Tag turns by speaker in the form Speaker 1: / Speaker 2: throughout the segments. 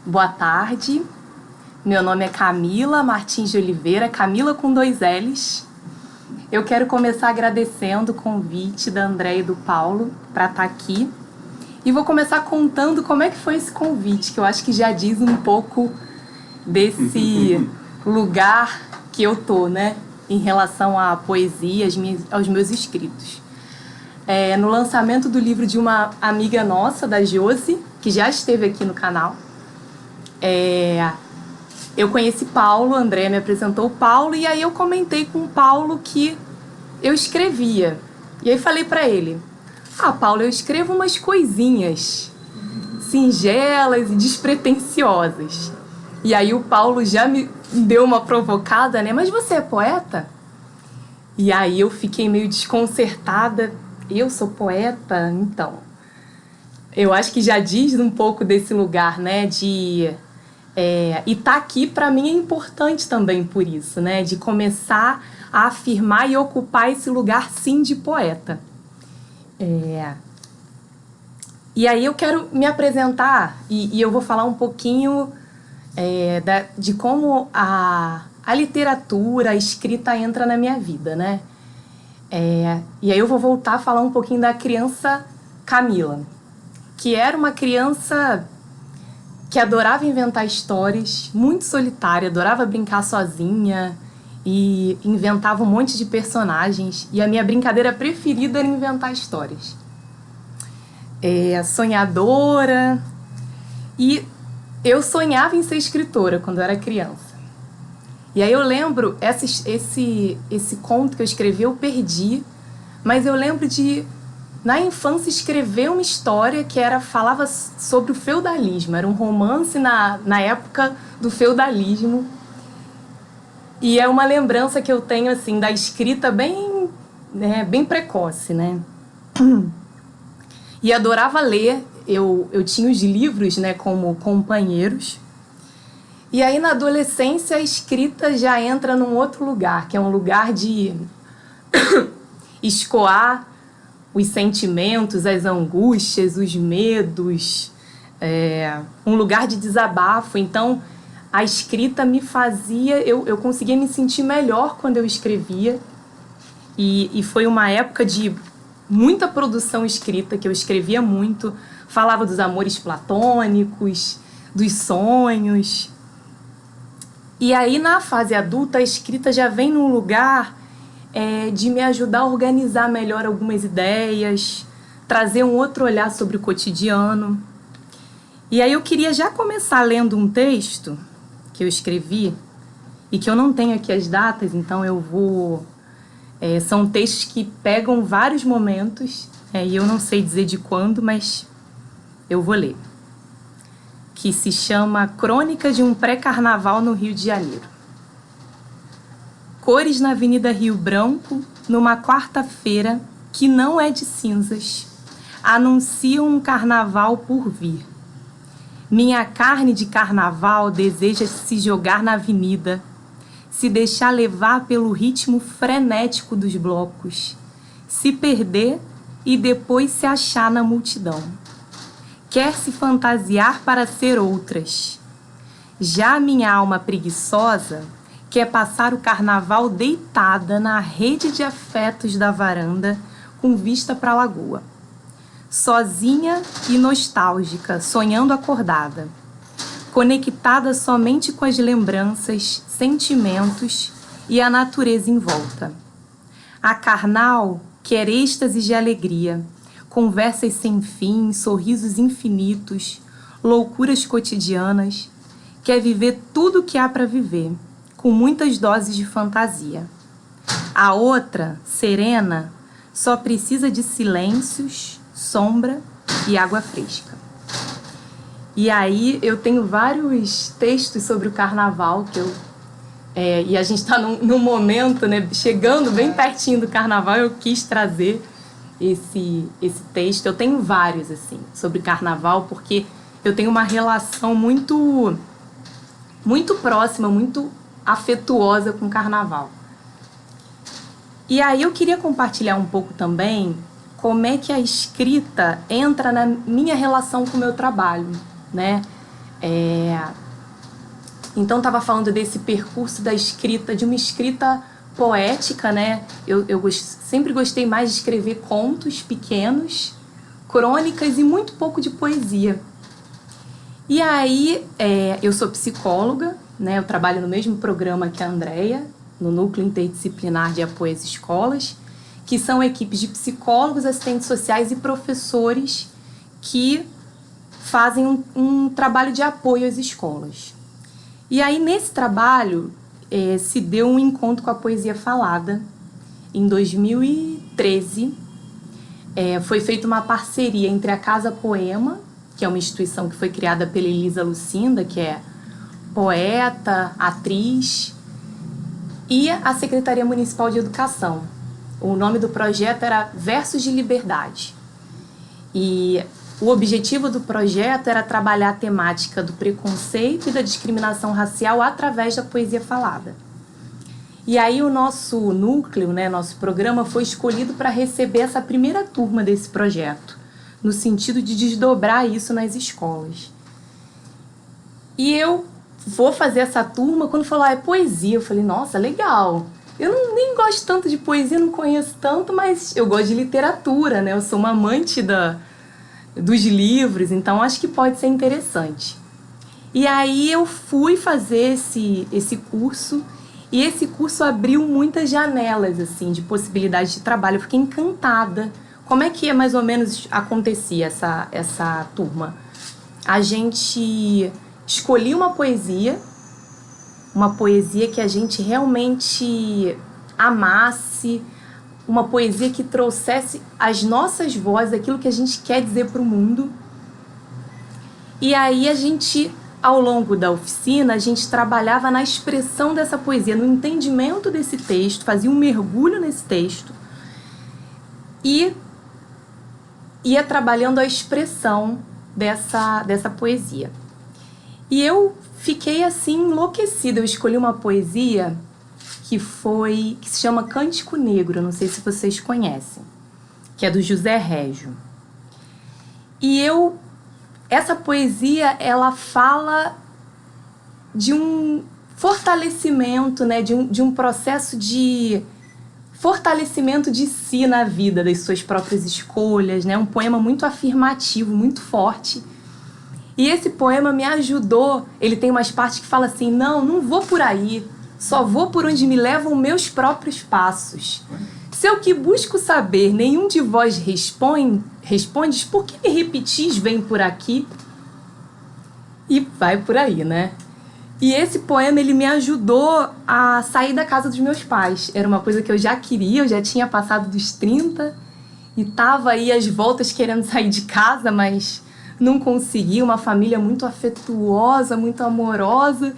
Speaker 1: Boa tarde, meu nome é Camila Martins de Oliveira, Camila com 2 L's. Eu quero começar agradecendo o convite da Andréia e do Paulo para estar aqui. E vou começar contando como é que foi esse convite, que eu acho que já diz um pouco desse lugar que eu tô, né? Em relação à poesia, aos meus escritos. No lançamento do livro de uma amiga nossa, da Josi, que já esteve aqui no canal, eu conheci Paulo, a Andréia me apresentou o Paulo, e aí eu comentei com o Paulo que eu escrevia. E aí falei pra ele, Paulo, eu escrevo umas coisinhas singelas e despretensiosas. E aí o Paulo já me deu uma provocada, né? Mas você é poeta? E aí eu fiquei meio desconcertada. Eu sou poeta? Então, eu acho que já diz um pouco desse lugar, né? E tá aqui, para mim, é importante também por isso, né? De começar a afirmar e ocupar esse lugar, sim, de poeta. E aí eu quero me apresentar e eu vou falar um pouquinho de como a literatura, a escrita entra na minha vida, né? E aí eu vou voltar a falar um pouquinho da criança Camila, que era uma criança que adorava inventar histórias, muito solitária, adorava brincar sozinha e inventava um monte de personagens. E a minha brincadeira preferida era inventar histórias. Sonhadora. E eu sonhava em ser escritora quando eu era criança. E aí eu lembro, esse conto que eu escrevi eu perdi, mas eu lembro de, na infância, escrever uma história que falava sobre o feudalismo. Era um romance na época do feudalismo. E é uma lembrança que eu tenho, assim, da escrita bem precoce, né? E adorava ler. Eu tinha os livros, né, como companheiros. E aí, na adolescência, a escrita já entra num outro lugar, que é um lugar de escoar os sentimentos, as angústias, os medos, um lugar de desabafo. Então, a escrita me fazia... Eu conseguia me sentir melhor quando eu escrevia. E foi uma época de muita produção escrita, que eu escrevia muito. Falava dos amores platônicos, dos sonhos. E aí, na fase adulta, a escrita já vem num lugar de me ajudar a organizar melhor algumas ideias, trazer um outro olhar sobre o cotidiano. E aí eu queria já começar lendo um texto que eu escrevi, e que eu não tenho aqui as datas, então eu vou... são textos que pegam vários momentos, e eu não sei dizer de quando, mas eu vou ler. Que se chama Crônica de um Pré-Carnaval no Rio de Janeiro. Cores na Avenida Rio Branco, numa quarta-feira que não é de cinzas, anunciam um carnaval por vir. Minha carne de carnaval deseja se jogar na avenida, se deixar levar pelo ritmo frenético dos blocos, se perder e depois se achar na multidão. Quer se fantasiar para ser outras. Já minha alma preguiçosa quer passar o carnaval deitada na rede de afetos da varanda com vista para a lagoa. Sozinha e nostálgica, sonhando acordada. Conectada somente com as lembranças, sentimentos e a natureza em volta. A carnal quer êxtase de alegria, conversas sem fim, sorrisos infinitos, loucuras cotidianas, quer viver tudo o que há para viver, com muitas doses de fantasia. A outra, serena, só precisa de silêncios, sombra e água fresca. E aí eu tenho vários textos sobre o carnaval que e a gente está num momento, né, chegando bem pertinho do carnaval, eu quis trazer esse texto. Eu tenho vários, assim, sobre carnaval, porque eu tenho uma relação muito próxima, muito afetuosa com o carnaval. E aí eu queria compartilhar um pouco também como é que a escrita entra na minha relação com o meu trabalho, né? Então, estava falando desse percurso da escrita, de uma escrita poética, né? Eu sempre gostei mais de escrever contos pequenos, crônicas e muito pouco de poesia. E aí, eu sou psicóloga, né? Eu trabalho no mesmo programa que a Andrea, no Núcleo Interdisciplinar de Apoio às Escolas, que são equipes de psicólogos, assistentes sociais e professores que fazem um trabalho de apoio às escolas. E aí, nesse trabalho, se deu um encontro com a poesia falada. Em 2013, foi feita uma parceria entre a Casa Poema, que é uma instituição que foi criada pela Elisa Lucinda, que é poeta, atriz, e a Secretaria Municipal de Educação. O nome do projeto era Versos de Liberdade. E o objetivo do projeto era trabalhar a temática do preconceito e da discriminação racial através da poesia falada. E aí o nosso núcleo, né, nosso programa, foi escolhido para receber essa primeira turma desse projeto, no sentido de desdobrar isso nas escolas. E eu vou fazer essa turma, quando falou, é poesia, eu falei, nossa, legal. Eu nem gosto tanto de poesia, não conheço tanto, mas eu gosto de literatura, né? Eu sou uma amante dos livros, então acho que pode ser interessante. E aí eu fui fazer esse curso, e esse curso abriu muitas janelas, assim, de possibilidades de trabalho. Eu fiquei encantada. Como é que mais ou menos acontecia essa turma? A gente escolhia uma poesia que a gente realmente amasse, uma poesia que trouxesse as nossas vozes, aquilo que a gente quer dizer para o mundo. E aí a gente, ao longo da oficina, a gente trabalhava na expressão dessa poesia, no entendimento desse texto, fazia um mergulho nesse texto e ia trabalhando a expressão dessa poesia. E eu fiquei assim enlouquecida. Eu escolhi uma poesia que se chama Cântico Negro, não sei se vocês conhecem, que é do José Régio. E essa poesia, ela fala de um fortalecimento, né, de um processo de fortalecimento de si na vida, das suas próprias escolhas, né? Um poema muito afirmativo, muito forte. E esse poema me ajudou. Ele tem umas partes que falam assim, não vou por aí, só vou por onde me levam meus próprios passos. Se eu que busco saber, nenhum de vós respondes, por que me repetis, vem por aqui? E vai por aí, né? E esse poema, ele me ajudou a sair da casa dos meus pais. Era uma coisa que eu já queria, eu já tinha passado dos 30 e tava aí às voltas querendo sair de casa, mas não conseguia. Uma família muito afetuosa, muito amorosa.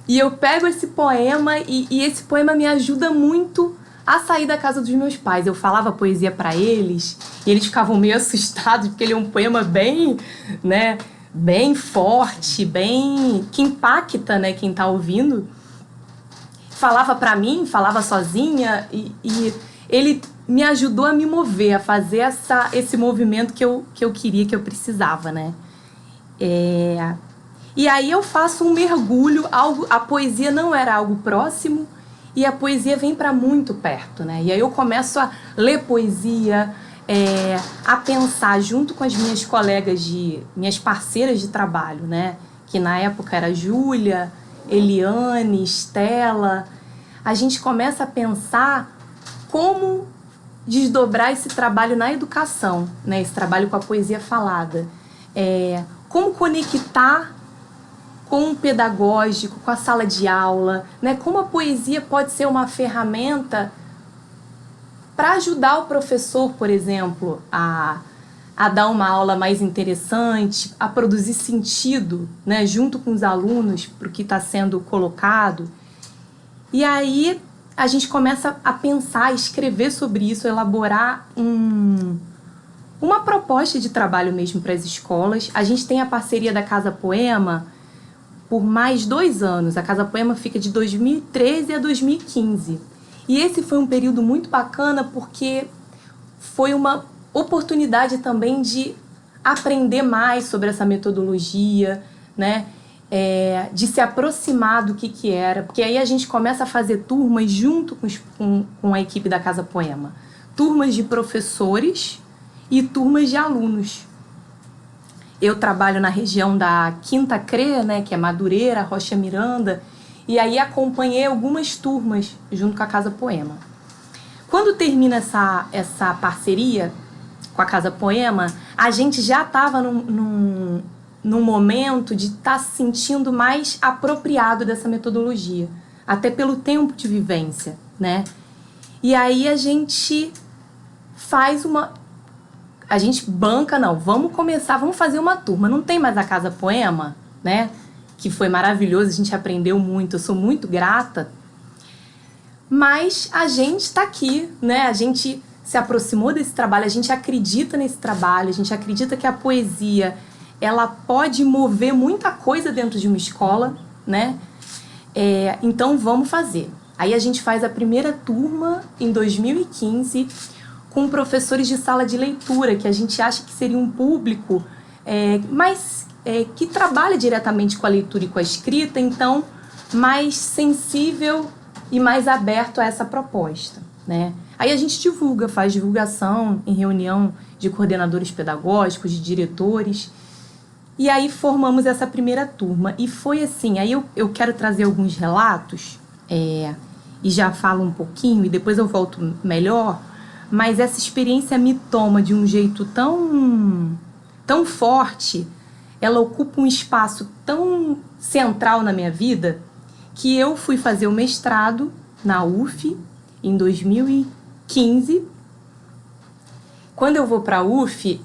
Speaker 1: E eu pego esse poema e esse poema me ajuda muito a sair da casa dos meus pais. Eu falava poesia para eles e eles ficavam meio assustados, porque ele é um poema bem, né, bem forte, bem que impacta, né, quem tá ouvindo. Falava para mim, falava sozinha e ele me ajudou a me mover, a fazer esse movimento que eu queria, que eu precisava, né? E aí eu faço um mergulho, a poesia não era algo próximo e a poesia vem para muito perto, né? E aí eu começo a ler poesia, a pensar junto com as minhas colegas, minhas parceiras de trabalho, né? Que na época era Júlia, Eliane, Estela. A gente começa a pensar como desdobrar esse trabalho na educação, né? Esse trabalho com a poesia falada. Como conectar com o pedagógico, com a sala de aula, né? Como a poesia pode ser uma ferramenta para ajudar o professor, por exemplo, a dar uma aula mais interessante, a produzir sentido, né, junto com os alunos para o que está sendo colocado. E aí a gente começa a pensar, a escrever sobre isso, elaborar uma proposta de trabalho mesmo para as escolas. A gente tem a parceria da Casa Poema por mais 2 anos. A Casa Poema fica de 2013 a 2015. E esse foi um período muito bacana porque foi uma oportunidade também de aprender mais sobre essa metodologia, né? de se aproximar do que era, porque aí a gente começa a fazer turmas junto com a equipe da Casa Poema. Turmas de professores e turmas de alunos. Eu trabalho na região da Quinta CRE, né, que é Madureira, Rocha Miranda, e aí acompanhei algumas turmas junto com a Casa Poema. Quando termina essa parceria com a Casa Poema, a gente já estava num momento de estar se sentindo mais apropriado dessa metodologia, até pelo tempo de vivência, né? E aí a gente banca, não, vamos fazer uma turma. Não tem mais a Casa Poema, né? Que foi maravilhoso, a gente aprendeu muito, eu sou muito grata. Mas a gente está aqui, né? A gente se aproximou desse trabalho, a gente acredita nesse trabalho, a gente acredita que a poesia, ela pode mover muita coisa dentro de uma escola, né? Então vamos fazer. Aí a gente faz a primeira turma em 2015 com professores de sala de leitura, que a gente acha que seria um público que trabalha diretamente com a leitura e com a escrita, então mais sensível e mais aberto a essa proposta, né? Aí a gente faz divulgação em reunião de coordenadores pedagógicos, de diretores, e aí formamos essa primeira turma. E foi assim, aí eu quero trazer alguns relatos, e já falo um pouquinho, e depois eu volto melhor, mas essa experiência me toma de um jeito tão forte, ela ocupa um espaço tão central na minha vida, que eu fui fazer o mestrado na UF em 2015. Quando eu vou para a UF,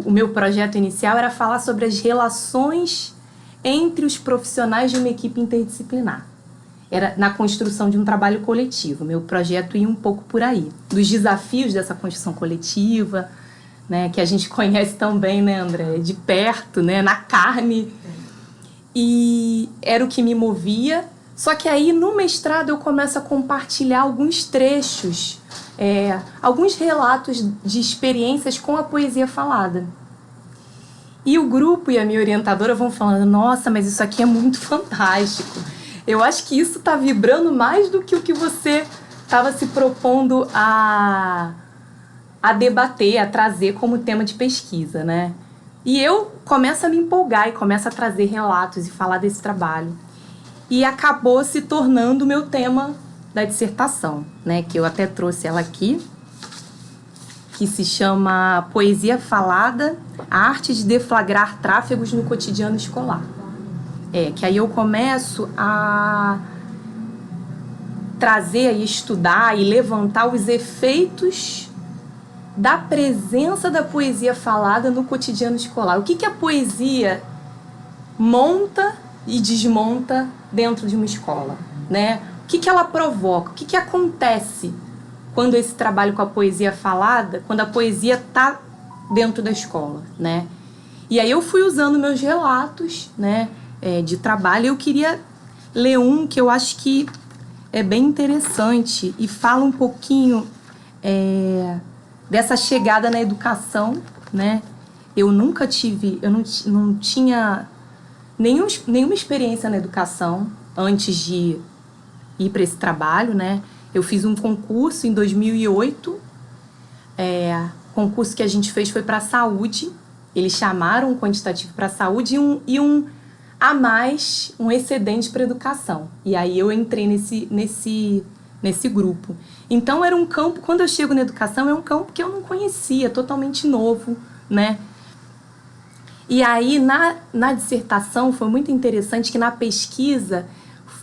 Speaker 1: o meu projeto inicial era falar sobre as relações entre os profissionais de uma equipe interdisciplinar. Era na construção de um trabalho coletivo. Meu projeto ia um pouco por aí, dos desafios dessa construção coletiva, né, que a gente conhece tão bem, né, André? De perto, né, na carne. E era o que me movia. Só que aí, no mestrado, eu começo a compartilhar alguns trechos, alguns relatos de experiências com a poesia falada. E o grupo e a minha orientadora vão falando, nossa, mas isso aqui é muito fantástico. Eu acho que isso está vibrando mais do que o que você estava se propondo a debater, a trazer como tema de pesquisa, né? E eu começo a me empolgar e começo a trazer relatos e falar desse trabalho. E acabou se tornando o meu tema da dissertação, né? Que eu até trouxe ela aqui, que se chama Poesia Falada, a arte de deflagrar tráfegos no cotidiano escolar. Que aí eu começo a trazer e estudar e levantar os efeitos da presença da poesia falada no cotidiano escolar. O que a poesia monta e desmonta dentro de uma escola, né? O que ela provoca? O que acontece quando esse trabalho com a poesia falada, quando a poesia está dentro da escola, né? E aí eu fui usando meus relatos, né, de trabalho. Eu queria ler um que eu acho que é bem interessante e fala um pouquinho dessa chegada na educação, né? Eu não tinha nenhuma experiência na educação antes de ir para esse trabalho, né? Eu fiz um concurso em 2008, concurso que a gente fez foi para a saúde. Eles chamaram um quantitativo para a saúde e um a mais, um excedente para educação. E aí eu entrei nesse grupo. Então era um campo, quando eu chego na educação, é um campo que eu não conhecia, totalmente novo, né? E aí na dissertação foi muito interessante que na pesquisa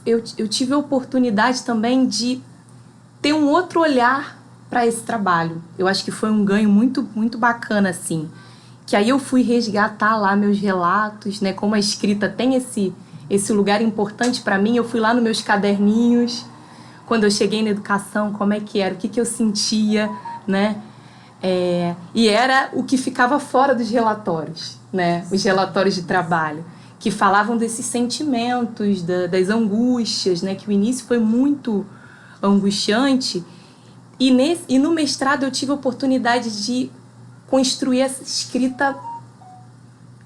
Speaker 1: eu tive a oportunidade também de ter um outro olhar para esse trabalho. Eu acho que foi um ganho muito, muito bacana, assim. Que aí eu fui resgatar lá meus relatos, né? Como a escrita tem esse lugar importante para mim, eu fui lá nos meus caderninhos, quando eu cheguei na educação, como é que era, o que eu sentia, né? E era o que ficava fora dos relatórios, né? Os relatórios de trabalho, que falavam desses sentimentos, das angústias, né? Que o início foi muito angustiante. E no mestrado eu tive a oportunidade de construir essa escrita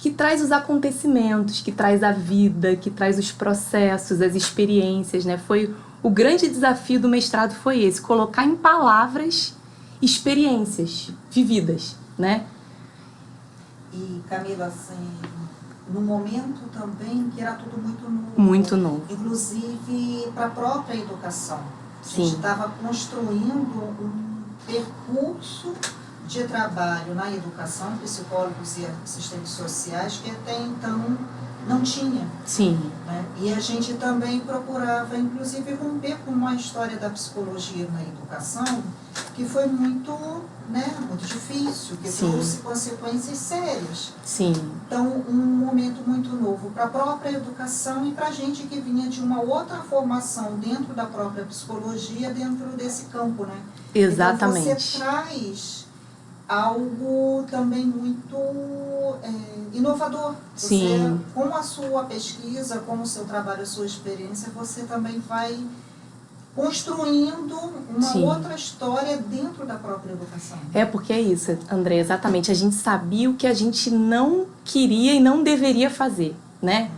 Speaker 1: que traz os acontecimentos, que traz a vida, que traz os processos, as experiências, né? Foi o grande desafio do mestrado foi esse, colocar em palavras experiências vividas, né?
Speaker 2: E, Camila, assim, no momento também que era tudo muito novo.
Speaker 1: Muito novo.
Speaker 2: Inclusive para a própria educação. A
Speaker 1: Sim.
Speaker 2: gente estava construindo um percurso de trabalho na educação, psicólogos e assistentes sociais, que até então não tinha.
Speaker 1: Sim.
Speaker 2: Né? E a gente também procurava, inclusive, romper com uma história da psicologia na educação, que foi muito, né, muito difícil, que
Speaker 1: Sim.
Speaker 2: trouxe consequências sérias.
Speaker 1: Sim.
Speaker 2: Então, um momento muito novo para a própria educação e para a gente que vinha de uma outra formação dentro da própria psicologia, dentro desse campo, né?
Speaker 1: Exatamente.
Speaker 2: Então, você traz algo também muito inovador. Você,
Speaker 1: Sim.
Speaker 2: com a sua pesquisa, com o seu trabalho, a sua experiência, você também vai construindo uma
Speaker 1: Sim.
Speaker 2: outra história dentro da própria educação.
Speaker 1: É porque é isso, André, exatamente. A gente sabia o que a gente não queria e não deveria fazer, né?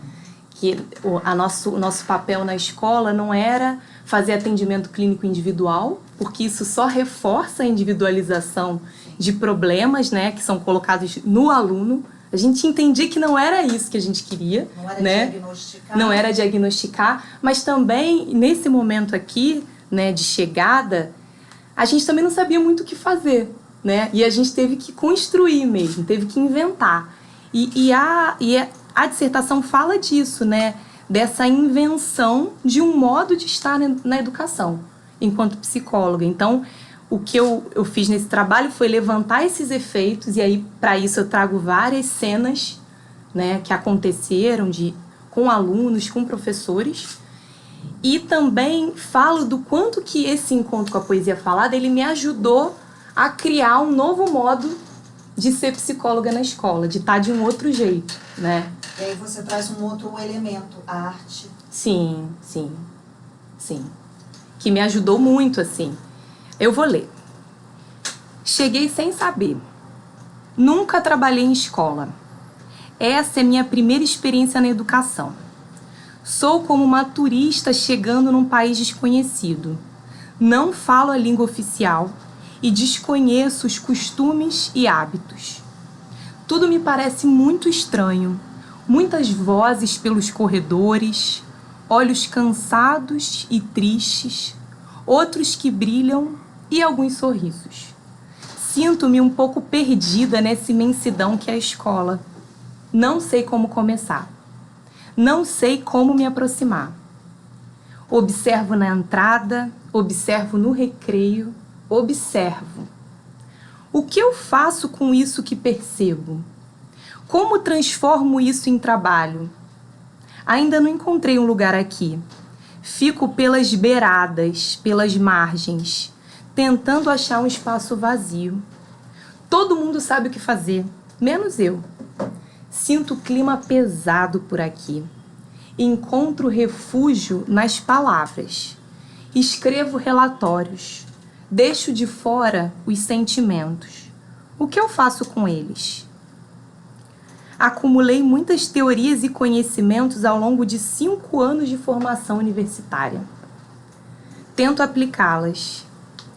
Speaker 1: Que o nosso papel na escola não era fazer atendimento clínico individual, porque isso só reforça a individualização de problemas, né, que são colocados no aluno. A gente entendia que não era isso que a gente queria,
Speaker 2: Não era
Speaker 1: né?
Speaker 2: diagnosticar.
Speaker 1: Não era diagnosticar, mas também nesse momento aqui, né, de chegada, a gente também não sabia muito o que fazer, né? E a gente teve que construir mesmo, teve que inventar. E a dissertação fala disso, né? Dessa invenção de um modo de estar na educação, enquanto psicóloga. Então, o que eu fiz nesse trabalho foi levantar esses efeitos, e aí, para isso, eu trago várias cenas, né, que aconteceram com alunos, com professores, e também falo do quanto que esse encontro com a poesia falada, ele me ajudou a criar um novo modo de ser psicóloga na escola, de estar de um outro jeito, né?
Speaker 2: E aí você traz um outro elemento, a arte.
Speaker 1: Sim, sim, sim. Que me ajudou muito, assim. Eu vou ler. Cheguei sem saber. Nunca trabalhei em escola. Essa é minha primeira experiência na educação. Sou como uma turista chegando num país desconhecido. Não falo a língua oficial e desconheço os costumes e hábitos. Tudo me parece muito estranho. Muitas vozes pelos corredores, olhos cansados e tristes, outros que brilham e alguns sorrisos. Sinto-me um pouco perdida nessa imensidão que é a escola. Não sei como começar. Não sei como me aproximar. Observo na entrada, observo no recreio, observo. O que eu faço com isso que percebo? Como transformo isso em trabalho? Ainda não encontrei um lugar aqui. Fico pelas beiradas, pelas margens, tentando achar um espaço vazio. Todo mundo sabe o que fazer, menos eu. Sinto o clima pesado por aqui. Encontro refúgio nas palavras. Escrevo relatórios. Deixo de fora os sentimentos. O que eu faço com eles? Acumulei muitas teorias e conhecimentos ao longo de 5 anos de formação universitária. Tento aplicá-las.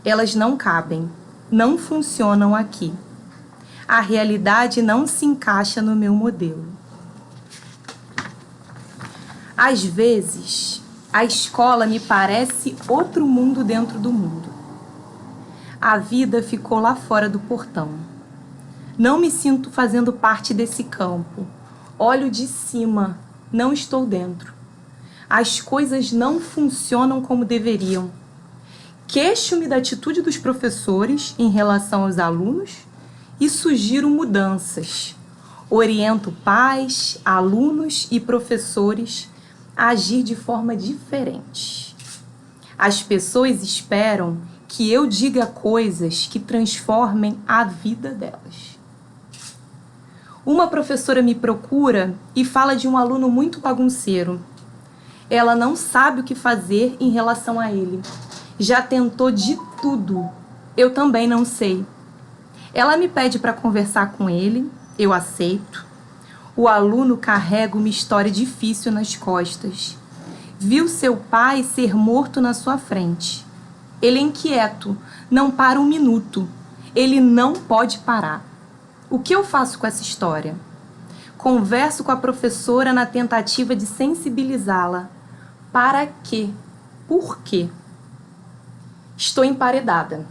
Speaker 1: Elas não cabem, não funcionam aqui. A realidade não se encaixa no meu modelo. Às vezes, a escola me parece outro mundo dentro do mundo. A vida ficou lá fora do portão. Não me sinto fazendo parte desse campo. Olho de cima, não estou dentro. As coisas não funcionam como deveriam. Queixo-me da atitude dos professores em relação aos alunos e sugiro mudanças. Oriento pais, alunos e professores a agir de forma diferente. As pessoas esperam que eu diga coisas que transformem a vida delas. Uma professora me procura e fala de um aluno muito bagunceiro. Ela não sabe o que fazer em relação a ele. Já tentou de tudo. Eu também não sei. Ela me pede para conversar com ele, eu aceito. o aluno carrega uma história difícil nas costas. Viu seu pai ser morto na sua frente. Ele é inquieto, não para um minuto. Ele não pode parar. O que eu faço com essa história? Converso com a professora na tentativa de sensibilizá-la. Para quê? Por quê? Estou emparedada.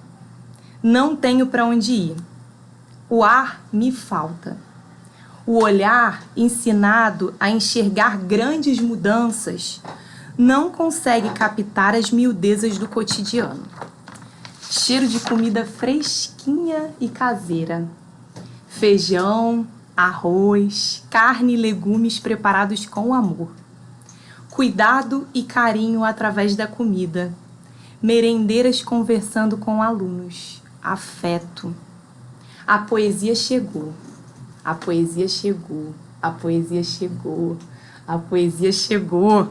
Speaker 1: Não tenho para onde ir. O ar me falta. O olhar, ensinado a enxergar grandes mudanças, não consegue captar as miudezas do cotidiano. Cheiro de comida fresquinha e caseira. Feijão, arroz, carne e legumes preparados com amor. Cuidado e carinho através da comida. Merendeiras conversando com alunos. Afeto. A poesia chegou. A poesia chegou. A poesia chegou. A poesia chegou.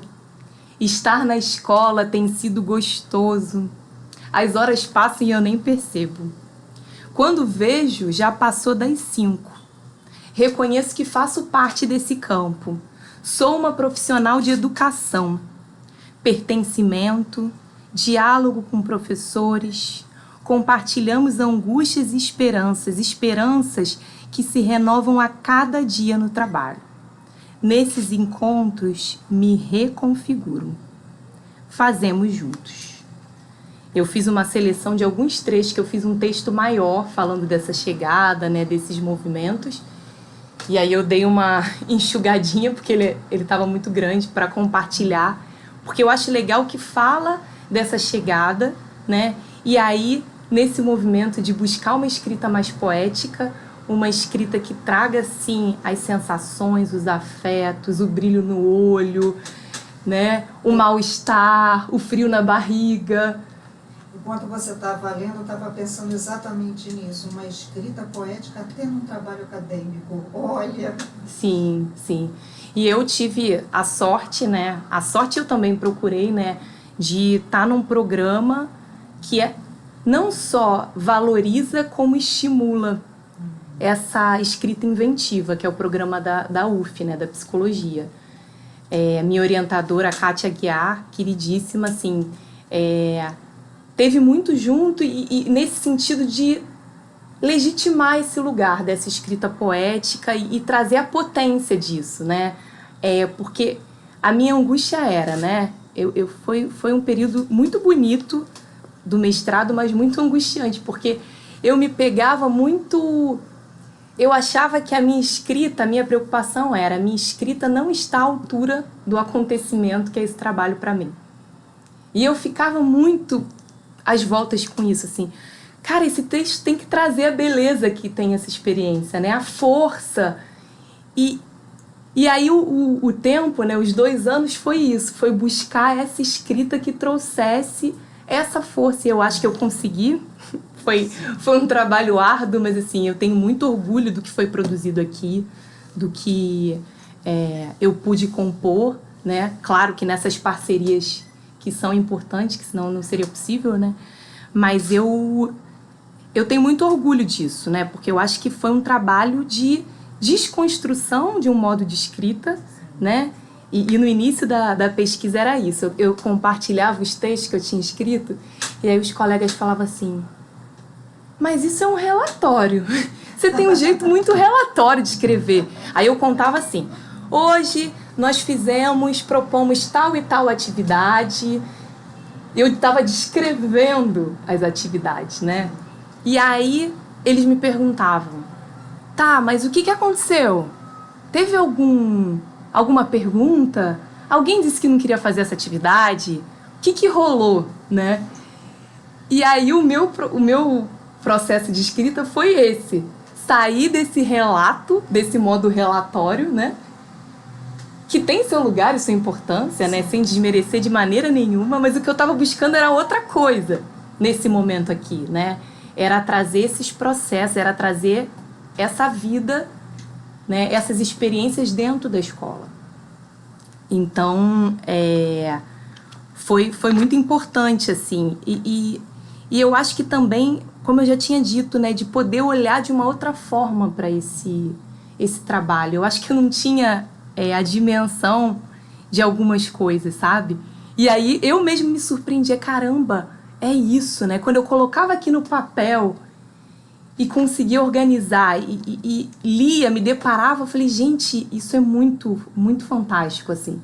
Speaker 1: Estar na escola tem sido gostoso. As horas passam e eu nem percebo. Quando vejo, já passou das 5. Reconheço que faço parte desse campo. Sou uma profissional de educação. Pertencimento, diálogo com professores. Compartilhamos angústias e esperanças. Esperanças que se renovam a cada dia no trabalho. Nesses encontros, me reconfiguro. Fazemos juntos. Eu fiz uma seleção de alguns trechos, que eu fiz um texto maior falando dessa chegada, né, desses movimentos. E aí eu dei uma enxugadinha, porque ele estava muito grande, para compartilhar. Porque eu acho legal que fala dessa chegada, né? E aí, nesse movimento de buscar uma escrita mais poética, uma escrita que traga, sim, as sensações, os afetos, o brilho no olho, né? O mal-estar, o frio na barriga.
Speaker 2: Enquanto você estava lendo, eu estava pensando exatamente nisso. Uma escrita poética até num trabalho acadêmico. Olha!
Speaker 1: Sim, sim. E eu tive a sorte, né? A sorte eu também procurei, né? De estar num programa que não só valoriza, como estimula essa escrita inventiva, que é o programa da UF, né, da psicologia. Minha orientadora, a Kátia Aguiar, queridíssima, assim, teve muito junto e nesse sentido de legitimar esse lugar dessa escrita poética e trazer a potência disso, né? Porque a minha angústia era, né? Foi um período muito bonito do mestrado, mas muito angustiante, porque eu me pegava muito... Eu achava que a minha escrita, a minha preocupação era, a minha escrita não está à altura do acontecimento que é esse trabalho para mim. E eu ficava muito às voltas com isso, assim, cara, esse texto tem que trazer a beleza que tem essa experiência, né? A força. E aí o tempo, né, os 2 anos foi isso, foi buscar essa escrita que trouxesse essa força. E eu acho que eu consegui. Foi um trabalho árduo, mas assim, eu tenho muito orgulho do que foi produzido aqui, do que eu pude compor, né? Claro que nessas parcerias que são importantes, que senão não seria possível, né? Mas eu tenho muito orgulho disso, né? Porque eu acho que foi um trabalho de desconstrução de um modo de escrita, né? E no início da pesquisa era isso. Eu compartilhava os textos que eu tinha escrito e aí os colegas falavam assim: mas isso é um relatório. Você tem um jeito muito relatório de escrever. Aí eu contava assim: hoje nós propomos tal e tal atividade. Eu estava descrevendo as atividades, né? E aí eles me perguntavam: tá, mas o que aconteceu? Teve alguma pergunta? Alguém disse que não queria fazer essa atividade? O que rolou, né? E aí o meu processo de escrita foi esse: sair desse relato, desse modo relatório, né? Que tem seu lugar e sua importância, né? Sem desmerecer de maneira nenhuma, mas o que eu estava buscando era outra coisa nesse momento aqui, né? Era trazer esses processos, era trazer essa vida, né? Essas experiências dentro da escola. Então, foi muito importante, assim. E eu acho que também, como eu já tinha dito, né? De poder olhar de uma outra forma para esse esse trabalho. Eu acho que eu não tinha a dimensão de algumas coisas, sabe? E aí eu mesmo me surpreendia, caramba, é isso, né? Quando eu colocava aqui no papel e conseguia organizar e lia, me deparava, eu falei, gente, isso é muito, muito fantástico, assim.